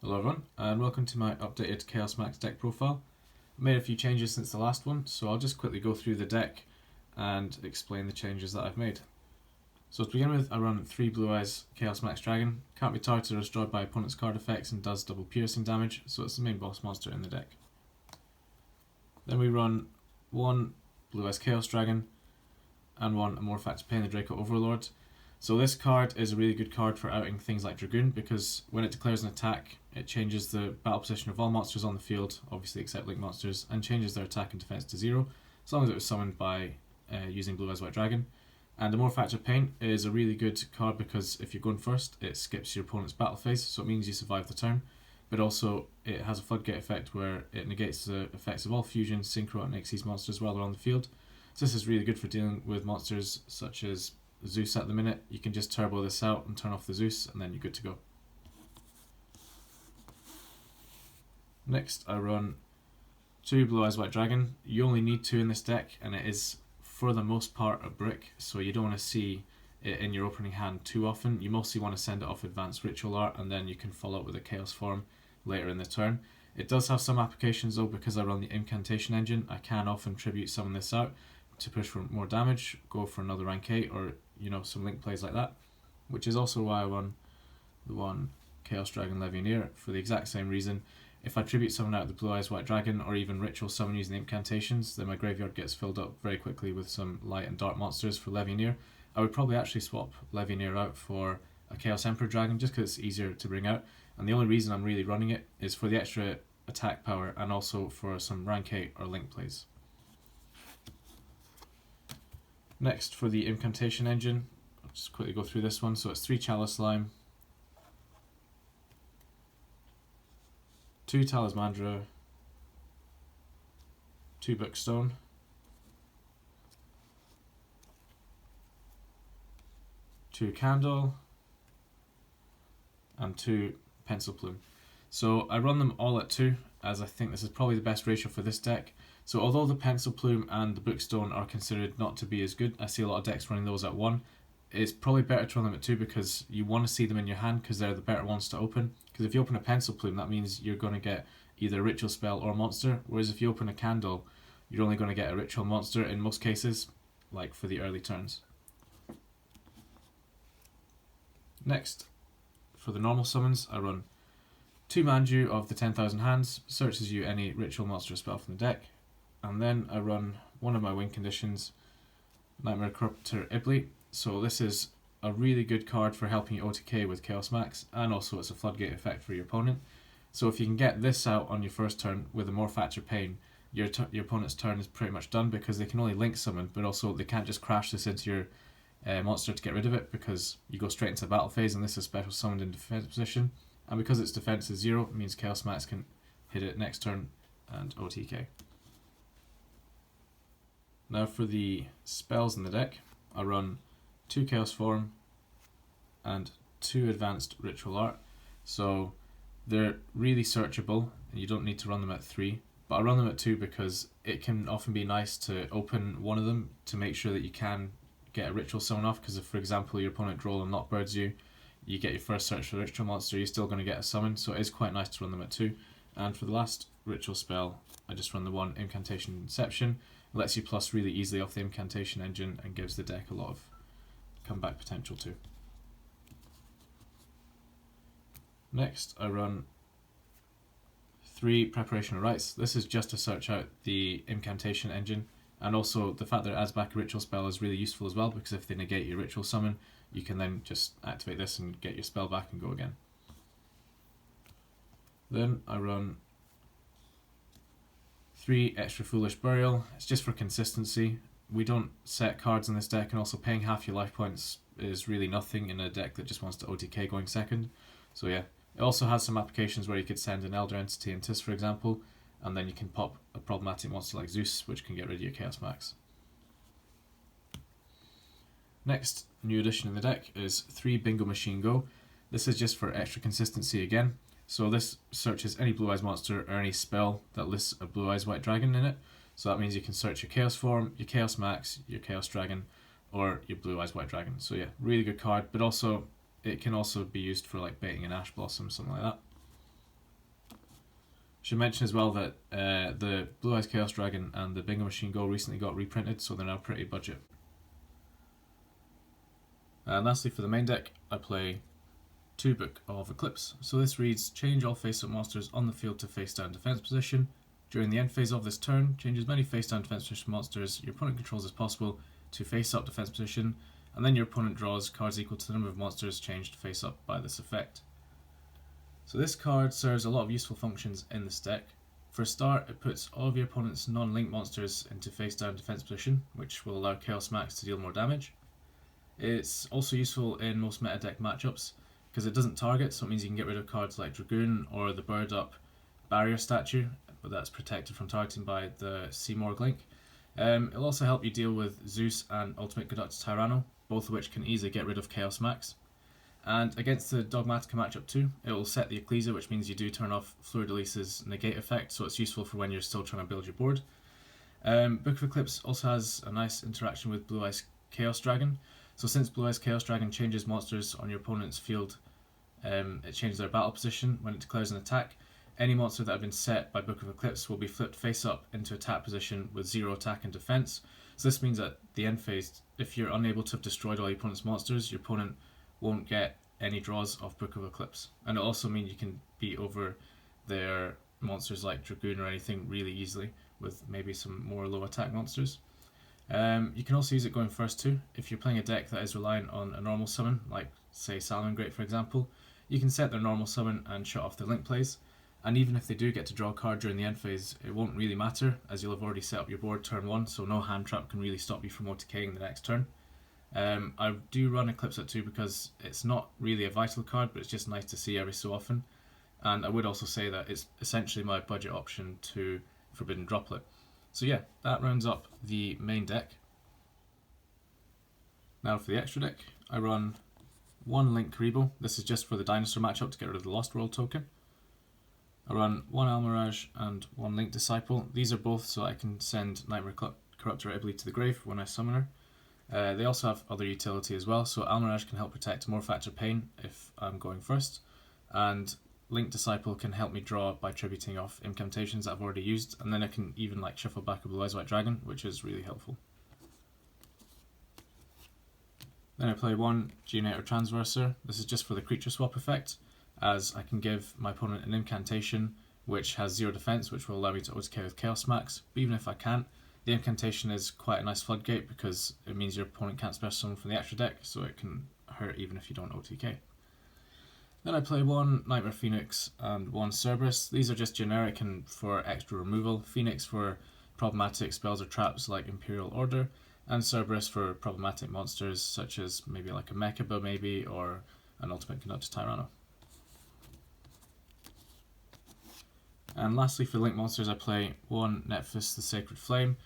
Hello everyone, and welcome to my updated Chaos Max deck profile. I made a few changes since the last one, so I'll just quickly go through the deck and explain the changes that I've made. So to begin with, I run 3 Blue Eyes Chaos Max Dragon. Can't be targeted or destroyed by opponent's card effects and does double piercing damage, so it's the main boss monster in the deck. Then we run 1 Blue Eyes Chaos Dragon and 1 Amorphact Pain the Draco Overlord. So this card is a really good card for outing things like Dragoon, because when it declares an attack, it changes the battle position of all monsters on the field, obviously except link monsters, and changes their attack and defense to 0, as long as it was summoned by using Blue Eyes White Dragon. And the Amorphact Pain is a really good card because if you're going first, it skips your opponent's battle phase, so it means you survive the turn, but also it has a floodgate effect where it negates the effects of all fusion, synchro, and Xyz monsters while they're on the field. So this is really good for dealing with monsters such as Zeus at the minute. You can just turbo this out and turn off the Zeus, and then you're good to go. Next, I run 2 Blue Eyes White Dragon. You only need 2 in this deck, and it is for the most part a brick, so you don't want to see it in your opening hand too often. You mostly want to send it off Advanced Ritual Art, and then you can follow up with a Chaos Form later in the turn. It does have some applications though, because I run the Incantation Engine. I can often tribute summon this out to push for more damage, go for another rank 8, or some link plays like that, which is also why I run the 1 Chaos Dragon Leviathan for the exact same reason. If I tribute summon out the Blue Eyes White Dragon, or even ritual summon using the incantations, then my graveyard gets filled up very quickly with some light and dark monsters for Leviathan. I would probably actually swap Leviathan out for a Chaos Emperor Dragon just because it's easier to bring out, and the only reason I'm really running it is for the extra attack power and also for some rank 8 or link plays. Next, for the Incantation Engine, I'll just quickly go through this one. So it's 3 Chalice Lime, 2 Talismandra, 2 Bookstone, 2 Candle, and 2 Pencil Plume. So I run them all at 2, as I think this is probably the best ratio for this deck. So although the Pencil Plume and the Bookstone are considered not to be as good, I see a lot of decks running those at 1. It's probably better to run them at 2 because you want to see them in your hand because they're the better ones to open. Because if you open a Pencil Plume, that means you're going to get either a ritual spell or a monster, whereas if you open a Candle, you're only going to get a ritual monster in most cases, like for the early turns. Next, for the normal summons, I run 2 Manju of the 10,000 Hands, searches you any ritual monster or spell from the deck, and then I run one of my win conditions, Nightmare Corruptor Ibli. So this is a really good card for helping you OTK with Chaos Max, and also it's a floodgate effect for your opponent. So if you can get this out on your first turn with a Amorphact Pain, your opponent's turn is pretty much done, because they can only link summon, but also they can't just crash this into your monster to get rid of it, because you go straight into the battle phase and this is special summoned in defense position, and because its defense is 0, it means Chaos Max can hit it next turn and OTK. Now for the spells in the deck, I run 2 Chaos Form and 2 Advanced Ritual Art. So they're really searchable and you don't need to run them at 3, but I run them at 2 because it can often be nice to open one of them to make sure that you can get a ritual summon off, because if, for example, your opponent draw and not birds you get your first search for a ritual monster, you're still going to get a summon, so it is quite nice to run them at 2. And for the last ritual spell, I just run the 1 Incantation Inception. It lets you plus really easily off the Incantation Engine and gives the deck a lot of comeback potential too. Next, I run 3 Preparation of Rites. This is just to search out the Incantation Engine, and also the fact that it adds back a ritual spell is really useful as well, because if they negate your ritual summon, you can then just activate this and get your spell back and go again. Then I run 3 Extra Foolish Burial. It's just for consistency. We don't set cards in this deck, and also paying half your life points is really nothing in a deck that just wants to OTK going second. So yeah, it also has some applications where you could send an Elder Entity in Tis, for example, and then you can pop a problematic monster like Zeus, which can get rid of your Chaos Max. Next new addition in the deck is 3 Bingo Machine Go. This is just for extra consistency again. So this searches any Blue Eyes monster or any spell that lists a Blue Eyes White Dragon in it. So that means you can search your Chaos Form, your Chaos Max, your Chaos Dragon, or your Blue Eyes White Dragon. So yeah, really good card, but also it can also be used for like baiting an Ash Blossom, something like that. Should mention as well that the Blue Eyes Chaos Dragon and the Bingo Machine Go recently got reprinted, so they're now pretty budget. And lastly, for the main deck, I play 2 Book of Eclipse. So this reads, change all face-up monsters on the field to face-down defense position. During the end phase of this turn, change as many face-down defense position monsters your opponent controls as possible to face-up defense position, and then your opponent draws cards equal to the number of monsters changed face-up by this effect. So this card serves a lot of useful functions in this deck. For a start, it puts all of your opponent's non-link monsters into face-down defense position, which will allow Chaos Max to deal more damage. It's also useful in most meta deck matchups, because it doesn't target, so it means you can get rid of cards like Dragoon or the bird up barrier statue, but that's protected from targeting by the Seamorg link. It'll also help you deal with Zeus and Ultimate Conductor Tyranno, both of which can easily get rid of Chaos Max. And against the Dogmatica matchup too, it will set the Ecclesia, which means you do turn off Fleur-de-Lis's negate effect, so it's useful for when you're still trying to build your board. Book of Eclipse also has a nice interaction with Blue Eyes Chaos Dragon. So since Blue Eyes Chaos Dragon changes monsters on your opponent's field, it changes their battle position when it declares an attack. Any monster that have been set by Book of Eclipse will be flipped face up into attack position with 0 attack and defense. So this means at the end phase, if you're unable to have destroyed all your opponent's monsters, your opponent won't get any draws of Book of Eclipse. And it'll also mean you can beat over their monsters like Dragoon or anything really easily with maybe some more low attack monsters. You can also use it going first too. If you're playing a deck that is reliant on a normal summon, like say Salamangreat for example, you can set their normal summon and shut off their link plays. And even if they do get to draw a card during the end phase, it won't really matter, as you'll have already set up your board turn 1, so no hand trap can really stop you from OTKing the next turn. I do run Eclipse at 2 because it's not really a vital card, but it's just nice to see every so often. And I would also say that it's essentially my budget option to Forbidden Droplet. So yeah, that rounds up the main deck. Now for the extra deck, I run 1 Link Karibo. This is just for the Dinosaur matchup to get rid of the Lost World token. I run 1 Almirage and 1 Link Disciple. These are both so I can send Nightmare Corruptor Iblis to the grave when I summon her. They also have other utility as well, so Almirage can help protect Morphactor Pain if I'm going first, and Link Disciple can help me draw by tributing off incantations that I've already used, and then I can even like shuffle back a Blue Eyes White Dragon, which is really helpful. Then I play 1 Geonator Transverser. This is just for the creature swap effect, as I can give my opponent an incantation which has 0 defense, which will allow me to OTK with Chaos Max, but even if I can't, the incantation is quite a nice floodgate because it means your opponent can't special summon from the extra deck, so it can hurt even if you don't OTK. Then I play 1 Nightmare Phoenix and 1 Cerberus. These are just generic and for extra removal. Phoenix for problematic spells or traps like Imperial Order, and Cerberus for problematic monsters such as maybe like a Mechaba maybe, or an Ultimate Conductor Tyranno. And lastly for Link monsters I play 1 Nephthys the Sacred Flame.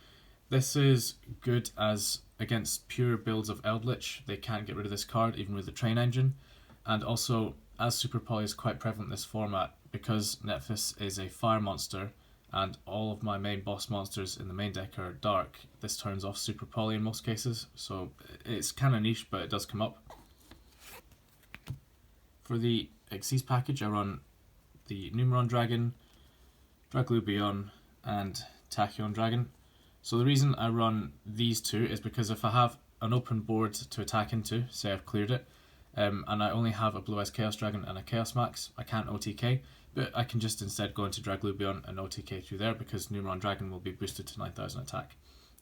This is good as against pure builds of Eldritch, they can't get rid of this card even with the Train Engine. And also, as Super Poly is quite prevalent in this format, because Nephthys is a fire monster and all of my main boss monsters in the main deck are dark, this turns off Super Poly in most cases, so it's kind of niche but it does come up. For the Xyz package I run the Numeron Dragon, Draglubion and Tachyon Dragon. So the reason I run these 2 is because if I have an open board to attack into, say I've cleared it, and I only have a Blue Eyes Chaos Dragon and a Chaos Max, I can't OTK, but I can just instead go into Draglubion and OTK through there because Numeron Dragon will be boosted to 9000 attack.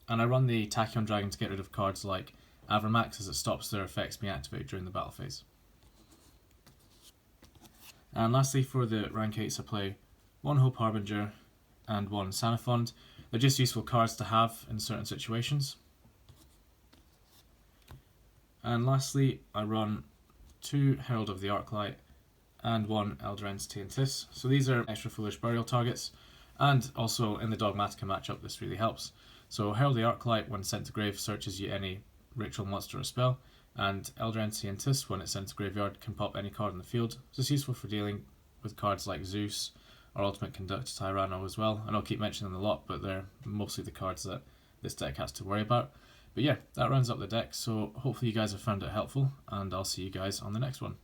And I run the Tachyon Dragon to get rid of cards like Avramax, as it stops their effects being activated during the battle phase. And lastly for the rank 8s I play 1 Hope Harbinger and 1 Sanafond. They're just useful cards to have in certain situations. And lastly, I run 2 Herald of the Arclight and 1 Elder Entity and Tis. So these are extra foolish burial targets, and also in the Dogmatica matchup this really helps. So Herald of the Arclight, when sent to grave, searches you any ritual monster or spell, and Elder Entity and Tis, when it's sent to graveyard, can pop any card in the field. So it's useful for dealing with cards like Zeus or Ultimate Conductor Tyranno as well. I know I keep mentioning them a lot, but they're mostly the cards that this deck has to worry about. But yeah, that rounds up the deck, so hopefully you guys have found it helpful, and I'll see you guys on the next one.